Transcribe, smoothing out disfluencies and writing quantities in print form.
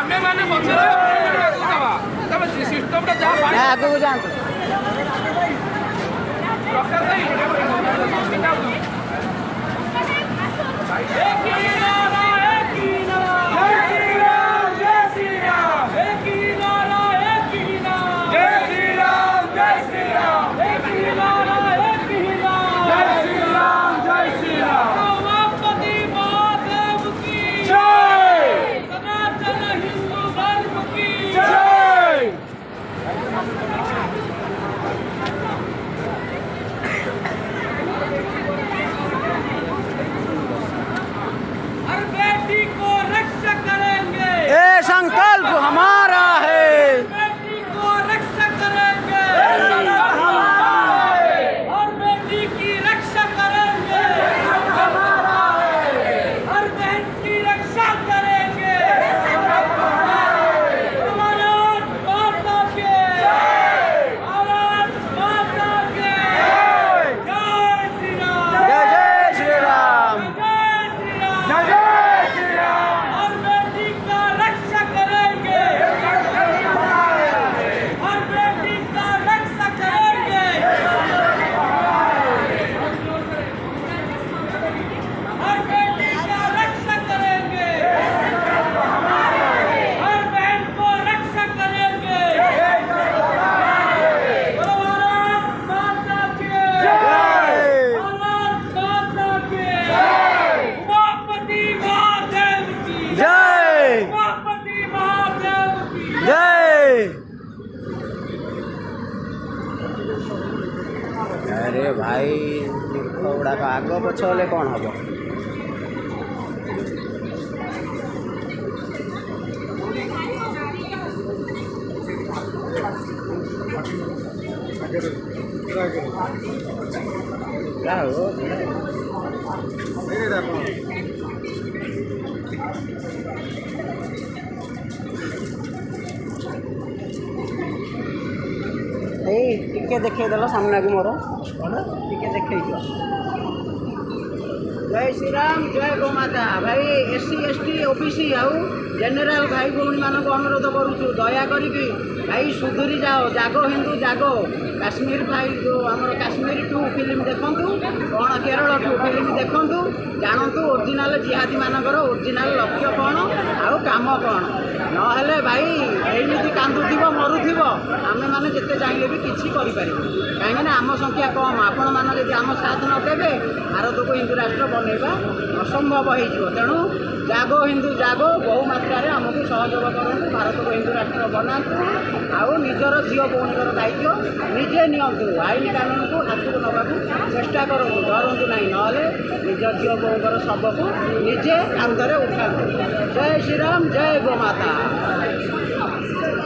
आमे माने पछरे दबा तब सिस्टम टा जा आगे को जान प्रकार संकल्प हमारा है, बेटी को रक्षा करेंगे और बेटी की रक्षा करेंगे, हर बहन की रक्षा करेंगे। भारत माता के, भारत माता के जय श्री राम, जय जय श्री राम, जय श्री राम, जय श्री राम। और बेटी का रक्षा करेंगे, हर बेटी का रक्षा करेंगे, हर बेटी का रक्षा करेंगे, हर बहन को रक्षा करेंगे। भारत माता के, भारत माता के, उमापति महादेव की जय उमापति महादेव की जय। अरे भाई गुड़ा का आग पछ हेले कौन हम क्या हो टिके देखल सामने को मोर टिके देख जय श्री राम, जय गोमाता। भाई एससी एसटी ओबीसी आउ जेनेल भाई भौणी मानक अनुरोध करुचु दया करी भाई सुधुरी जाओ, जागो हिंदू जागो। काश्मीर फाइल जो आम काश्मीर 2 फिल्म देखूँ, कौन केरल 2 फिल्म देखूँ, जानतु ओरिजिनाल जिहादी मानकर ओरिजिनाल लक्ष्य कौन आउ काम कौन। नहेले भाई एमती कांदुव मरुव आमे मैंने जिते चाहिए भी किसी करें, कहीं आम संख्या कम। आपण मैंने जब आम साथ नदेवे भारत को हिंदू राष्ट्र बनवा असंभव हो। तेणु जागो हिंदू जागो, बहु मात्रा आमको सहयोग करूँ, भारत को हिंदू राष्ट्र बनातु। आउ निजर झील भौणीर दायित्व निजे नियंतु, आईन कानून को हाथ को नवा चेष्टा करूँ, डरतु ना। ना निज झील भौणीर शव को निजे कांधरे उठा। जय श्री राम, जय गोमाता।